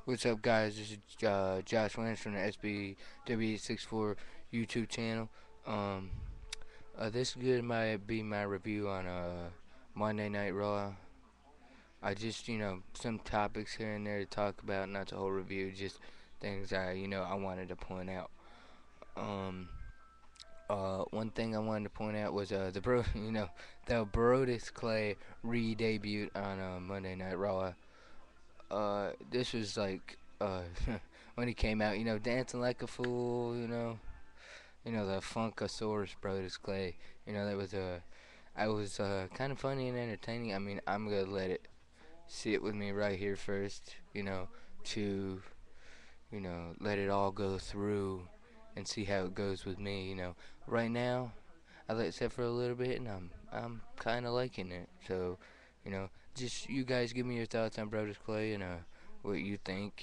What's up, guys? This is Josh Wentz from the SBW64 YouTube channel. Um, this good might be my review on Monday Night Raw. I just, some topics here and there to talk about, not the whole review, just things I wanted to point out. Um, one thing I wanted to point out was the Brodus Clay re-debut on Monday Night Raw. This was like when he came out, dancing like a fool, the Funkasaurus Brodus Clay. That was I was kind of funny and entertaining. I mean, I'm gonna let it sit with me right here first, to let it all go through and see how it goes with me. Right now I let it sit for a little bit, and I'm kind of liking it. So, just you guys give me your thoughts on Brodus Clay and what you think.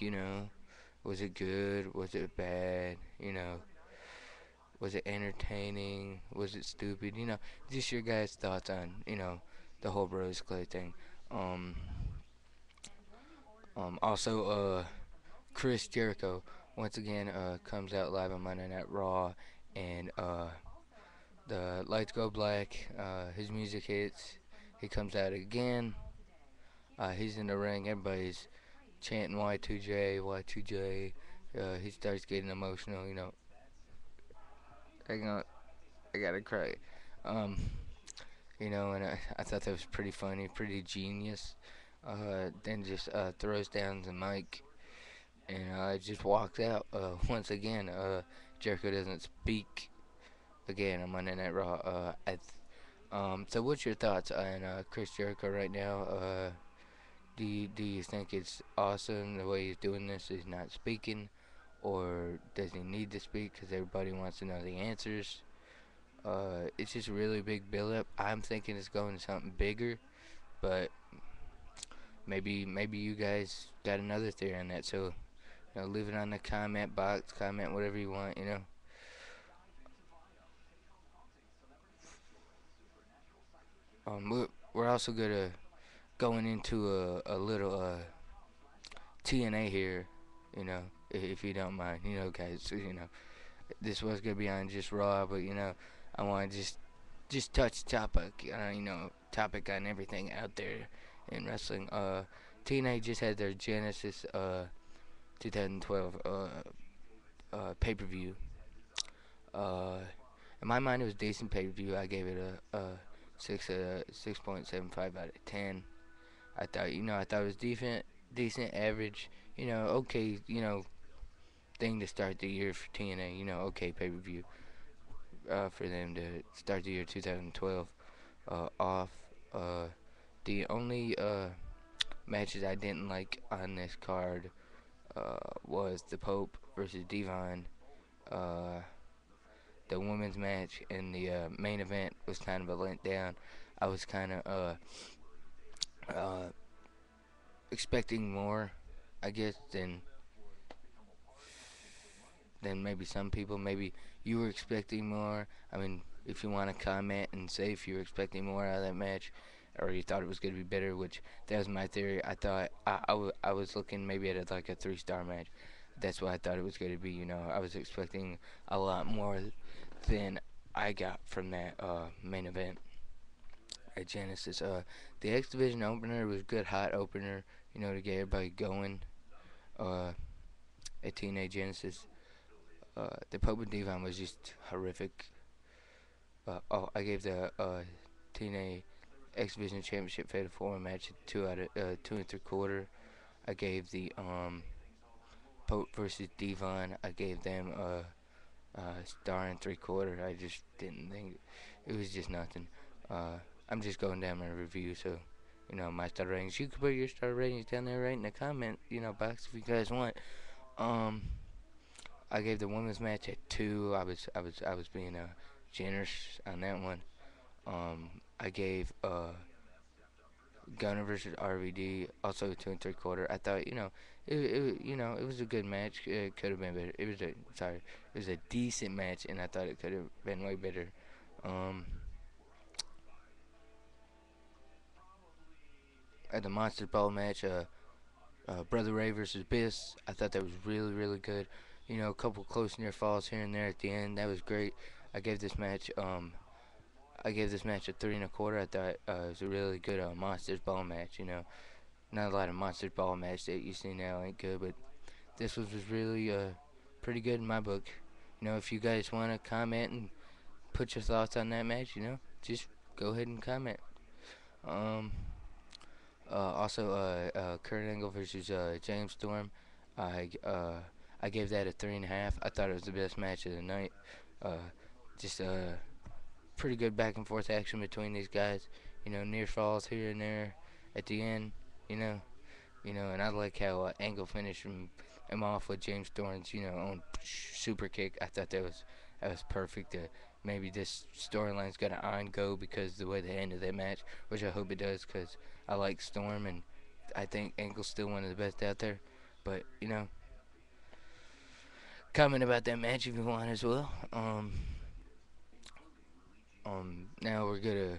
Was it good? Was it bad? Was it entertaining? Was it stupid? Just your guys' thoughts on the whole Brodus Clay thing. Um, also, Chris Jericho once again comes out live on Monday Night Raw, and the lights go black. His music hits. He comes out again. He's in the ring. Everybody's chanting Y2J, Y2J. He starts getting emotional. Hang on, I gotta cry. Um, and I thought that was pretty funny, pretty genius. Then just throws down the mic and just walks out. Once again, Jericho doesn't speak again on Monday Night Raw. So what's your thoughts on Chris Jericho right now? Do you think it's awesome the way he's doing this? He's not speaking, or does he need to speak because everybody wants to know the answers? It's just a really big build-up. I'm thinking it's going to something bigger, but maybe you guys got another theory on that. So leave it on the comment box, comment whatever you want. We're also gonna going into a little TNA here, if you don't mind, guys. This was gonna be on just Raw, but I want to just touch topic, topic on everything out there in wrestling. TNA just had their Genesis 2012 pay-per-view. Uh, in my mind, it was decent pay-per-view. I gave it a 6.75 out of 10. I thought it was decent, average, okay, thing to start the year for TNA. Okay pay-per-view for them to start the year 2012 off. Uh, the only matches I didn't like on this card was the Pope versus Devon. Uh, the women's match and the main event was kind of a letdown. I was kind of expecting more, I guess, than maybe some people. Maybe you were expecting more. I mean, if you want to comment and say if you were expecting more out of that match, or you thought it was going to be better, which that was my theory. I thought I was looking maybe at it like a 3-star match. That's what I thought it was going to be. I was expecting a lot more than I got from that main event at Genesis. The X Division opener was good, hot opener. To get everybody going. At TNA Genesis. The Pope and Devon was just horrific. I gave the TNA X Division Championship Fatal 4 match 2 and 3/4. I gave the Pope versus Devon. I gave them a 1.75 stars. I just didn't think it was just nothing. I'm just going down my review, so my star ratings. You can put your star ratings down there right in the comment box if you guys want. Um, I gave the women's match a 2. I was being generous on that one. I gave Gunner versus RVD also 2 and 3/4. I thought it was a good match. It could have been better. It was a decent match, and I thought it could have been way better. Um, at the Monster Ball match, Brother Ray versus Biss. I thought that was really, really good. You know, a couple close near falls here and there at the end. That was great. I gave this match I gave this match a 3 1/4. I thought it was a really good Monsters Ball match. You know, not a lot of Monsters Ball match that you see now ain't good, but this was really pretty good in my book. You know, if you guys want to comment and put your thoughts on that match, you know, just go ahead and comment. Um, Also, Kurt Angle versus James Storm. I uh, I gave that a 3 1/2. I thought it was the best match of the night. Uh, just pretty good back and forth action between these guys. You know, near falls here and there at the end. You know, and I like how Angle finished him off with James Storm's own super kick. I thought that was perfect. Maybe this storyline's gonna on go because the way they ended that match, which I hope it does, because I like Storm and I think Angle's still one of the best out there. But comment about that match if you want as well. Now we're gonna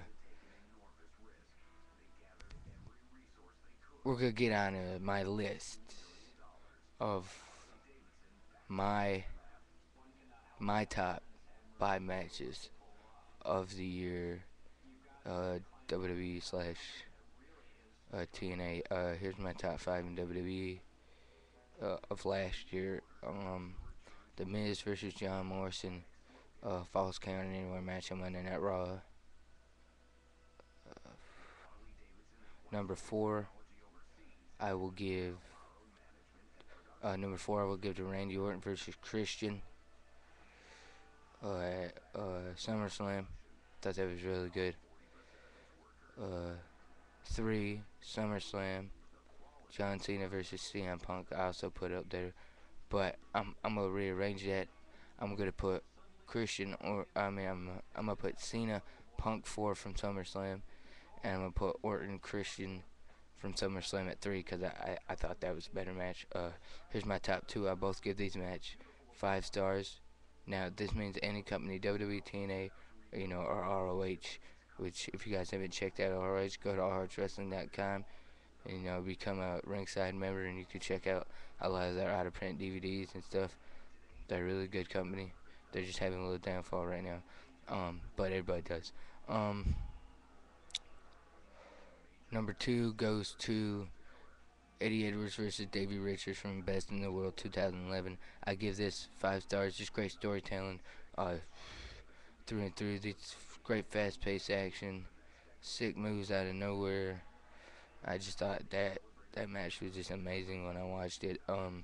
get on my list of my my top 5 matches of the year, WWE slash TNA. Here's my top 5 in WWE of last year. The Miz versus John Morrison, Falls Count Anywhere match on Monday Night Raw. Number four, I will give. Number four, I will give to Randy Orton versus Christian at SummerSlam. Thought that was really good. Uh, Three, SummerSlam, John Cena versus CM Punk. I also put up there, but I'm gonna rearrange that. I'm gonna put Christian, or I'm gonna put Cena, Punk 4 from SummerSlam, and I'm gonna put Orton, Christian from SummerSlam at 3 because I thought that was a better match. Here's my top 2. I both give these match 5 stars. Now this means any company, WWE, TNA, or ROH. Which, if you guys haven't checked out ROH, go to rhwrestling.com and become a ringside member, and you can check out a lot of their out of print DVDs and stuff. They're a really good company. They're just having a little downfall right now, but everybody does. Number 2 goes to Eddie Edwards versus Davey Richards from Best in the World 2011. I give this 5 stars. Just great storytelling, through and through. It's great fast-paced action, sick moves out of nowhere. I just thought that match was just amazing when I watched it. And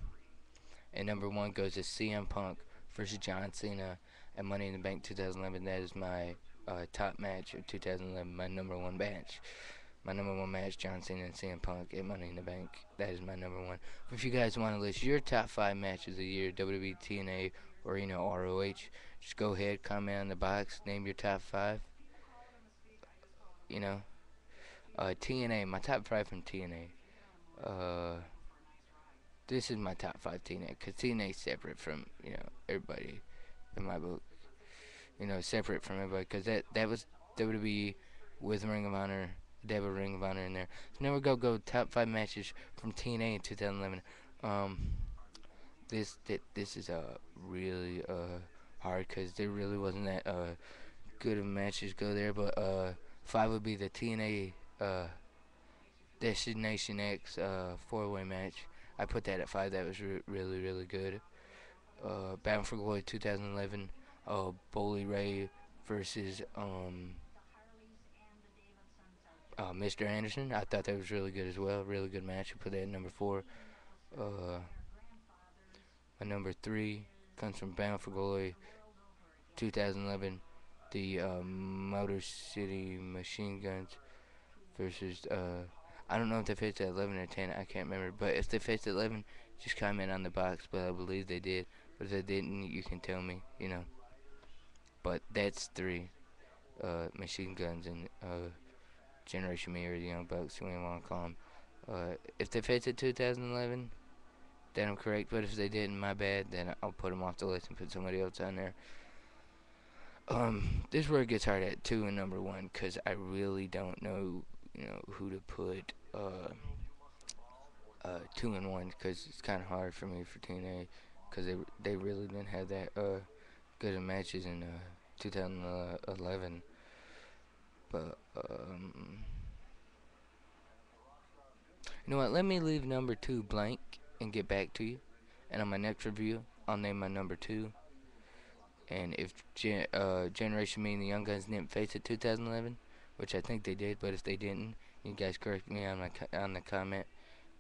number 1 goes to CM Punk versus John Cena at Money in the Bank 2011. That is my top match of 2011. My number 1 match. My number 1 match, John Cena and CM Punk at Money in the Bank. That is my number 1. If you guys want to list your top 5 matches of the year, WWE, TNA, or ROH, just go ahead, comment on the box, name your top 5. TNA, my top 5 from TNA. This is my top 5 TNA, because TNA is separate from everybody in my book. Separate from everybody, because that was WWE with Ring of Honor, Devil Ring of Honor in there. So now we're gonna go top 5 matches from TNA in 2011. This is really hard, because there really wasn't that good of matches go there, but 5 would be the TNA Destination X 4-way match. I put that at 5. That was really, really good. Bound for Glory 2011. Bully Ray versus Mr. Anderson. I thought that was really good as well. Really good match. I put that at number 4. My number 3 comes from Bound for Glory 2011. The Motor City Machine Guns versus I don't know if they faced at 11 or 10. I can't remember. But if they faced at 11, just comment on the box. But I believe they did. But if they didn't, you can tell me. But that's 3 Machine Guns and Generation Me, or the Young Bucks, whatever you want to call them. If they faced at 2011, then I'm correct. But if they didn't, my bad. Then I'll put them off the list and put somebody else on there. This is where it gets hard at 2 and number 1, because I really don't know, who to put 2-1 because it's kind of hard for me for TNA because they really didn't have that good of matches in 2011. But you know what? Let me leave number 2 blank and get back to you. And on my next review, I'll name my number 2. And if Generation Me and the Young Guns didn't face it 2011, which I think they did, but if they didn't, you guys correct me on on the comment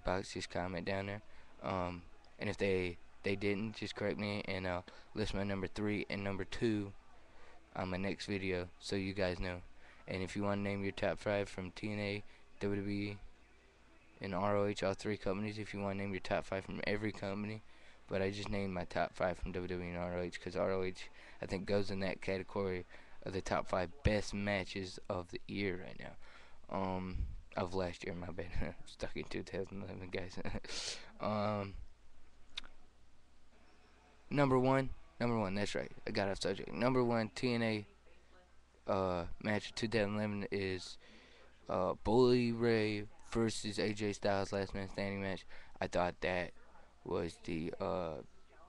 box. Just comment down there. And if they didn't, just correct me, and I'll list my number 3 and number 2 on my next video, so you guys know. And if you want to name your top 5 from TNA, WWE, and ROH, all 3 companies, if you want to name your top 5 from every company, but I just named my top 5 from WWE and ROH because ROH, I think, goes in that category of the top 5 best matches of the year right now. Of last year, my bad. I'm stuck in 2011, guys. um, number one, that's right. I got off subject. Number 1 TNA match of 2011 is Bully Ray versus AJ Styles last man standing match. I thought that was the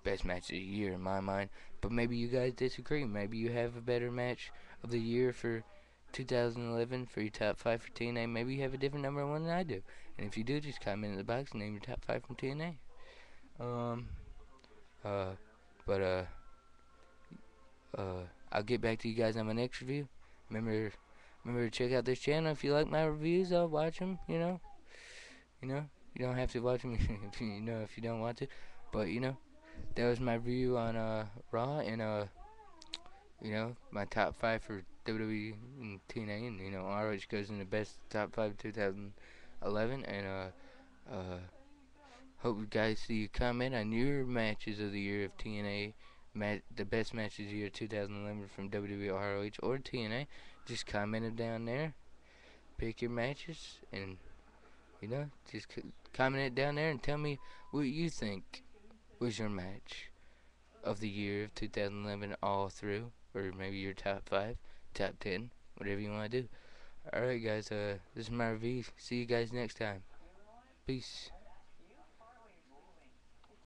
best match of the year in my mind. But maybe you guys disagree. Maybe you have a better match of the year for 2011 for your top 5 for TNA. Maybe you have a different number 1 than I do. And if you do, just comment in the box and name your top 5 from TNA. Um, uh, but I'll get back to you guys on my next review. Remember to check out this channel if you like my reviews. I'll watch them. You don't have to watch them if if you don't want to. But that was my review on Raw and my top 5 for WWE and TNA, and ROH goes in the best top 5 2011. And hope you guys see you comment on your matches of the year of TNA, the best matches of the year 2011 from WWE, ROH, or TNA. Just comment them down there. Pick your matches and just comment it down there and tell me what you think was your match of the year of 2011 all through, or maybe your top 5, top 10, whatever you want to do. Alright guys, this is my review. See you guys next time. Peace.